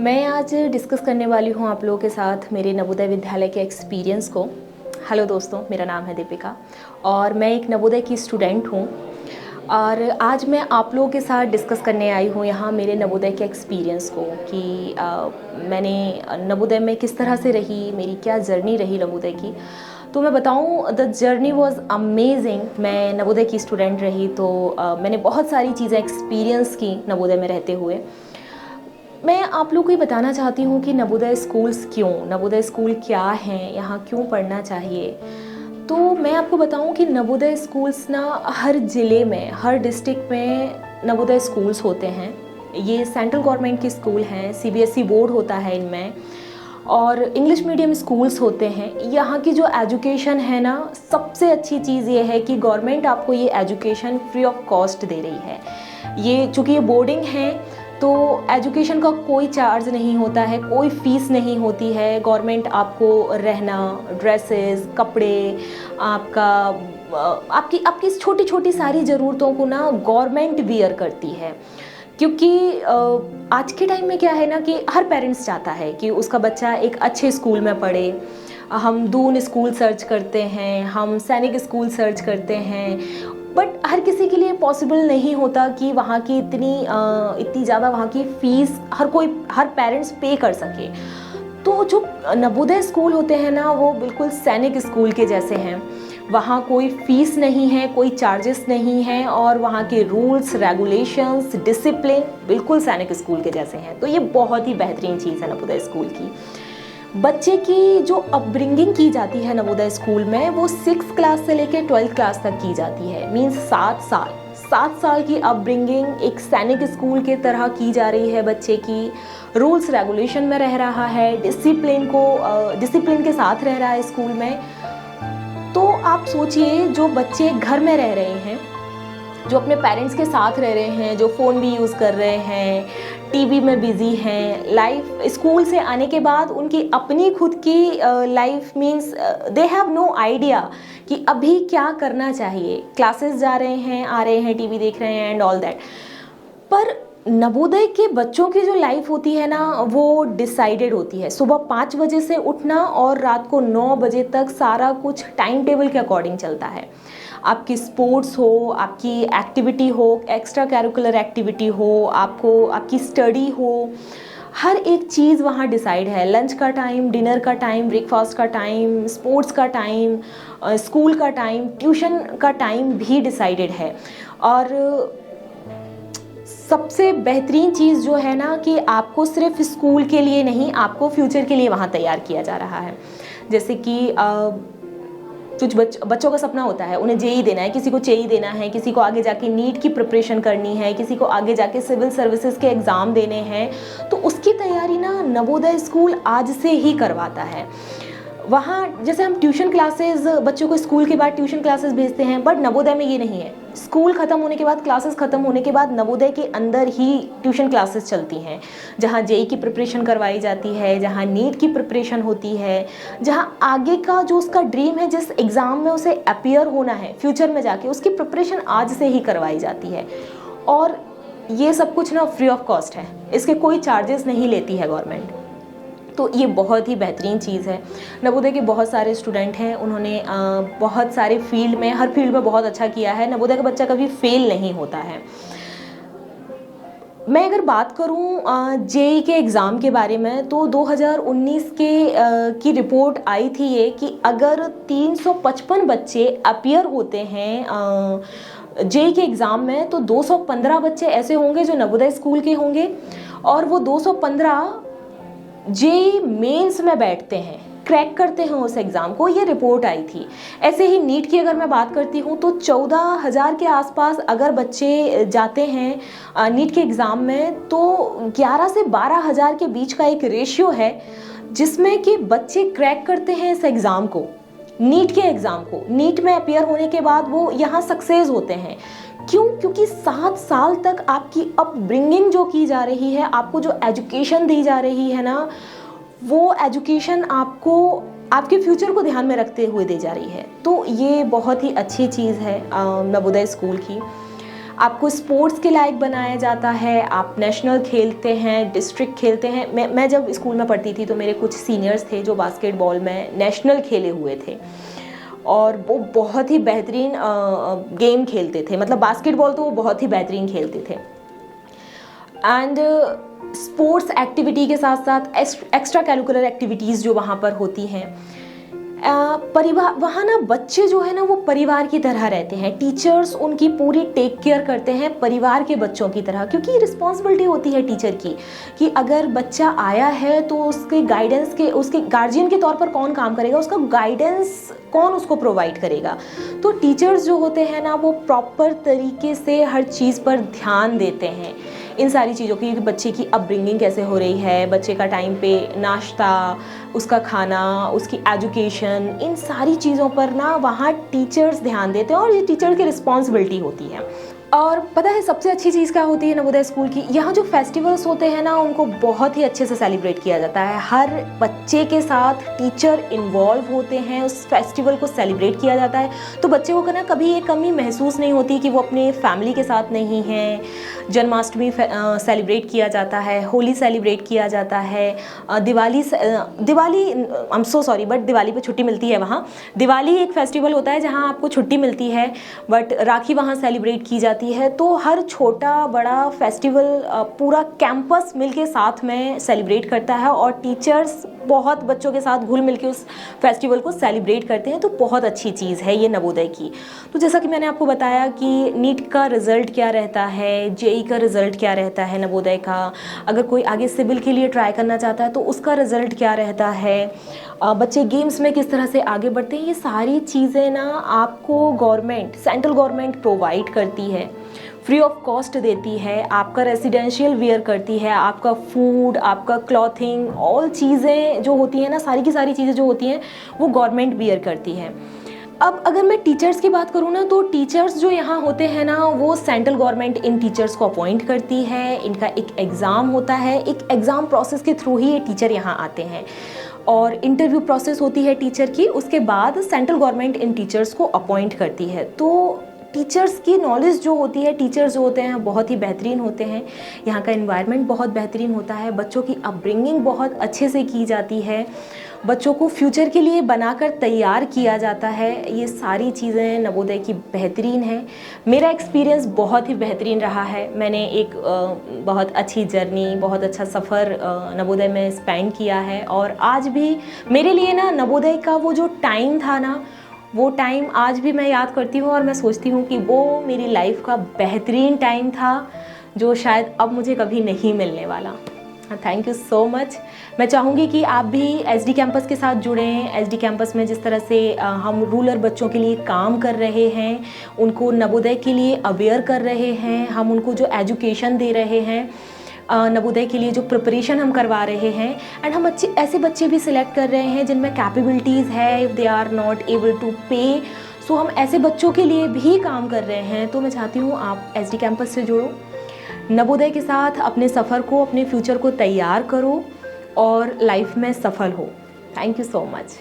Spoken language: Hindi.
मैं आज डिस्कस करने वाली हूँ आप लोगों के साथ मेरे नवोदय विद्यालय के एक्सपीरियंस को। हेलो दोस्तों, मेरा नाम है दीपिका और मैं एक नवोदय की स्टूडेंट हूँ और आज मैं आप लोगों के साथ डिस्कस करने आई हूँ यहाँ मेरे नवोदय के एक्सपीरियंस को कि मैंने नवोदय में किस तरह से रही, मेरी क्या जर्नी रही नवोदय की। तो मैं बताऊँ, द जर्नी वॉज अमेजिंग। मैं नवोदय की स्टूडेंट रही तो मैंने बहुत सारी चीज़ें एक्सपीरियंस की नवोदय में रहते हुए। मैं आप लोग को ये बताना चाहती हूँ कि नवोदय स्कूल्स क्यों, नवोदय स्कूल क्या हैं, यहाँ क्यों पढ़ना चाहिए। तो मैं आपको बताऊँ कि नवोदय स्कूल्स ना हर ज़िले में, हर डिस्ट्रिक्ट में नवोदय स्कूल्स होते हैं। ये सेंट्रल गवर्नमेंट के स्कूल हैं, सीबीएसई बोर्ड होता है इनमें, और इंग्लिश मीडियम स्कूल्स होते हैं। यहाँ की जो एजुकेशन है ना, सबसे अच्छी चीज़ ये है कि गवर्नमेंट आपको ये एजुकेशन फ्री ऑफ कॉस्ट दे रही है। ये चूँकि ये बोर्डिंग है तो एजुकेशन का कोई चार्ज नहीं होता है, कोई फ़ीस नहीं होती है। गवर्नमेंट आपको रहना, ड्रेसेस, कपड़े, आपकी छोटी छोटी सारी ज़रूरतों को ना गवर्नमेंट बियर करती है। क्योंकि आज के टाइम में क्या है ना कि हर पेरेंट्स चाहता है कि उसका बच्चा एक अच्छे स्कूल में पढ़े। हम दून स्कूल सर्च करते हैं, हम सैनिक स्कूल सर्च करते हैं, बट हर किसी के लिए पॉसिबल नहीं होता कि वहाँ की इतनी ज़्यादा वहाँ की फ़ीस हर पेरेंट्स पे कर सके। तो जो नवोदय स्कूल होते हैं ना, वो बिल्कुल सैनिक स्कूल के जैसे हैं। वहाँ कोई फ़ीस नहीं है, कोई चार्जेस नहीं है, और वहाँ के रूल्स, रेगुलेशंस, डिसिप्लिन बिल्कुल सैनिक स्कूल के जैसे हैं। तो ये बहुत ही बेहतरीन चीज़ है नवोदय स्कूल की। बच्चे की जो अपब्रिंगिंग की जाती है नवोदय स्कूल में, वो 6th क्लास से लेकर 12th क्लास तक की जाती है। मीन्स 7 साल की अपब्रिंगिंग एक सैनिक स्कूल के तरह की जा रही है। बच्चे की रूल्स रेगुलेशन में रह रहा है, डिसिप्लिन के साथ रह रहा है स्कूल में। तो आप सोचिए, जो बच्चे घर में रह रहे हैं, जो अपने पेरेंट्स के साथ रह रहे हैं, जो फ़ोन भी यूज़ कर रहे हैं, टीवी में बिज़ी हैं, लाइफ स्कूल से आने के बाद उनकी अपनी खुद की life means they have no idea कि अभी क्या करना चाहिए। क्लासेस जा रहे हैं, आ रहे हैं, टीवी देख रहे हैं एंड ऑल दैट। पर नवोदय के बच्चों की जो लाइफ होती है ना, वो डिसाइडेड होती है। सुबह 5 बजे से उठना और रात को 9 बजे तक सारा कुछ टाइम टेबल के अकॉर्डिंग चलता है। आपकी स्पोर्ट्स हो, आपकी एक्टिविटी हो, एक्स्ट्रा कैरिकुलर एक्टिविटी हो, आपकी स्टडी हो, हर एक चीज़ वहाँ डिसाइड है। लंच का टाइम, डिनर का टाइम, ब्रेकफास्ट का टाइम, स्पोर्ट्स का टाइम, स्कूल का टाइम, ट्यूशन का टाइम भी डिसाइडेड है। और सबसे बेहतरीन चीज़ जो है ना कि आपको सिर्फ स्कूल के लिए नहीं, आपको फ्यूचर के लिए वहाँ तैयार किया जा रहा है। जैसे कि कुछ बच्चों का सपना होता है, उन्हें जेई देना है, किसी को जेई देना है, किसी को आगे जाके नीट की प्रिपरेशन करनी है, किसी को आगे जाके सिविल सर्विसेज के एग्ज़ाम देने हैं। तो उसकी तैयारी ना नवोदय स्कूल आज से ही करवाता है। वहाँ जैसे हम ट्यूशन क्लासेस बच्चों को स्कूल के बाद ट्यूशन क्लासेस भेजते हैं, बट नवोदय में ये नहीं है। स्कूल ख़त्म होने के बाद, क्लासेस ख़त्म होने के बाद नवोदय के अंदर ही ट्यूशन क्लासेस चलती हैं, जहाँ जेई की प्रिपरेशन करवाई जाती है, जहाँ नीट की प्रिपरेशन होती है, जहाँ आगे का जो उसका ड्रीम है, जिस एग्ज़ाम में उसे अपीयर होना है फ्यूचर में जाके, उसकी प्रिपरेशन आज से ही करवाई जाती है। और ये सब कुछ ना फ्री ऑफ कॉस्ट है, इसके कोई चार्जेस नहीं लेती है गवर्नमेंट। तो ये बहुत ही बेहतरीन चीज़ है। नवोदय के बहुत सारे स्टूडेंट हैं, उन्होंने बहुत सारे फील्ड में, हर फील्ड में बहुत अच्छा किया है। नवोदय का बच्चा कभी फेल नहीं होता है। मैं अगर बात करूं जेई के एग्ज़ाम के बारे में, तो 2019 की रिपोर्ट आई थी ये कि अगर 355 बच्चे अपीयर होते हैं जेई के एग्ज़ाम में, तो 215 बच्चे ऐसे होंगे जो नवोदय स्कूल के होंगे, और वो 215 जेई मेंस में बैठते हैं, क्रैक करते हैं उस एग्ज़ाम को। ये रिपोर्ट आई थी। ऐसे ही नीट की अगर मैं बात करती हूँ, तो 14,000 के आसपास अगर बच्चे जाते हैं नीट के एग्ज़ाम में, तो 11 से 12,000 के बीच का एक रेशियो है जिसमें कि बच्चे क्रैक करते हैं इस एग्ज़ाम को, नीट के एग्ज़ाम को। नीट में अपीयर होने के बाद वो यहाँ सक्सेस होते हैं। क्यों? क्योंकि 7 साल तक आपकी अपब्रिंगिंग जो की जा रही है, आपको जो एजुकेशन दी जा रही है ना, वो एजुकेशन आपको आपके फ्यूचर को ध्यान में रखते हुए दी जा रही है। तो ये बहुत ही अच्छी चीज़ है नवोदय स्कूल की। आपको स्पोर्ट्स के लायक बनाया जाता है, आप नेशनल खेलते हैं, डिस्ट्रिक्ट खेलते हैं। मैं जब स्कूल में पढ़ती थी तो मेरे कुछ सीनियर्स थे जो बास्केटबॉल में नेशनल खेले हुए थे और वो बहुत ही बेहतरीन गेम खेलते थे, मतलब बास्केटबॉल तो वो बहुत ही बेहतरीन खेलते थे। एंड स्पोर्ट्स एक्टिविटी के साथ साथ एक्स्ट्रा कैरिकुलर एक्टिविटीज़ जो वहाँ पर होती हैं, परिवार वहाँ ना बच्चे जो है ना वो परिवार की तरह रहते हैं। टीचर्स उनकी पूरी टेक केयर करते हैं परिवार के बच्चों की तरह, क्योंकि रिस्पॉन्सिबिलिटी होती है टीचर की कि अगर बच्चा आया है तो उसके गाइडेंस के, उसके गार्जियन के तौर पर कौन काम करेगा, उसका गाइडेंस कौन उसको प्रोवाइड करेगा। तो टीचर्स जो होते हैं ना वो प्रॉपर तरीके से हर चीज़ पर ध्यान देते हैं, इन सारी चीज़ों की, कि बच्चे की अपब्रिंगिंग कैसे हो रही है, बच्चे का टाइम पे नाश्ता, उसका खाना, उसकी एजुकेशन, इन सारी चीज़ों पर ना वहाँ टीचर्स ध्यान देते हैं और ये टीचर की रिस्पॉन्सिबिलिटी होती है। और पता है सबसे अच्छी चीज़ क्या होती है नवोदय स्कूल की, यहाँ जो फेस्टिवल्स होते हैं ना उनको बहुत ही अच्छे से सेलिब्रेट किया जाता है। हर बच्चे के साथ टीचर इन्वॉल्व होते हैं, उस फेस्टिवल को सेलिब्रेट किया जाता है। तो बच्चे को ना कभी ये कमी महसूस नहीं होती कि वो अपने फैमिली के साथ नहीं है। जन्माष्टमी सेलिब्रेट किया जाता है, होली सेलिब्रेट किया जाता है, Diwali I am so sorry but Diwali पे छुट्टी मिलती है वहाँ। दिवाली एक फेस्टिवल होता है जहाँ आपको छुट्टी मिलती है, बट राखी वहाँ सेलिब्रेट की जाती है। तो हर छोटा बड़ा फेस्टिवल पूरा कैंपस मिलके साथ में सेलिब्रेट करता है और टीचर्स बहुत बच्चों के साथ घुल मिल के उस फेस्टिवल को सेलिब्रेट करते हैं। तो बहुत अच्छी चीज़ है ये नवोदय की। तो जैसा कि मैंने आपको बताया कि नीट का रिज़ल्ट क्या रहता है, जेई का रिज़ल्ट क्या रहता है नवोदय का, अगर कोई आगे सिविल के लिए ट्राई करना चाहता है तो उसका रिज़ल्ट क्या रहता है, बच्चे गेम्स में किस तरह से आगे बढ़ते हैं, ये सारी चीज़ें ना आपको गवर्नमेंट, सेंट्रल गवर्नमेंट प्रोवाइड करती है, फ्री ऑफ कॉस्ट देती है, आपका रेसिडेंशियल वेयर करती है, आपका फूड, आपका क्लॉथिंग, ऑल चीज़ें जो होती हैं ना, सारी की सारी चीज़ें जो होती हैं वो गवर्नमेंट बियर करती है। अब अगर मैं टीचर्स की बात करूँ ना, तो टीचर्स जो यहाँ होते हैं ना वो सेंट्रल गवर्नमेंट इन टीचर्स को अपॉइंट करती है, इनका एक एग्ज़ाम होता है, एक एग्ज़ाम प्रोसेस के थ्रू ही ये टीचर यहाँ आते हैं और इंटरव्यू प्रोसेस होती है टीचर की। उसके बाद सेंट्रल गवर्नमेंट इन टीचर्स को अपॉइंट करती है। तो टीचर्स की नॉलेज जो होती है, टीचर्स जो होते हैं बहुत ही बेहतरीन होते हैं, यहाँ का एनवायरनमेंट बहुत बेहतरीन होता है, बच्चों की अपब्रिंगिंग बहुत अच्छे से की जाती है, बच्चों को फ्यूचर के लिए बनाकर तैयार किया जाता है। ये सारी चीज़ें नवोदय की बेहतरीन हैं। मेरा एक्सपीरियंस बहुत ही बेहतरीन रहा है। मैंने एक बहुत अच्छी जर्नी, बहुत अच्छा सफ़र नवोदय में स्पेंड किया है और आज भी मेरे लिए ना नवोदय का वो जो टाइम था ना, वो टाइम आज भी मैं याद करती हूँ और मैं सोचती हूँ कि वो मेरी लाइफ का बेहतरीन टाइम था जो शायद अब मुझे कभी नहीं मिलने वाला। Thank you so much. मैं चाहूँगी कि आप भी एसडी कैंपस के साथ जुड़ें। एसडी कैंपस में जिस तरह से हम रूरल बच्चों के लिए काम कर रहे हैं, उनको नवोदय के लिए अवेयर कर रहे हैं, हम उनको जो एजुकेशन दे रहे हैं, नवोदय के लिए जो प्रिपरेशन हम करवा रहे हैं, एंड हम ऐसे बच्चे भी सिलेक्ट कर रहे हैं जिनमें कैपेबिलिटीज़ है, if they are not able to pay, so हम ऐसे बच्चों के लिए भी काम कर रहे हैं। तो मैं चाहती हूँ आप एसडी कैंपस से जुड़ो, नवोदय के साथ अपने सफ़र को, अपने फ्यूचर को तैयार करो और लाइफ में सफल हो। Thank you so much.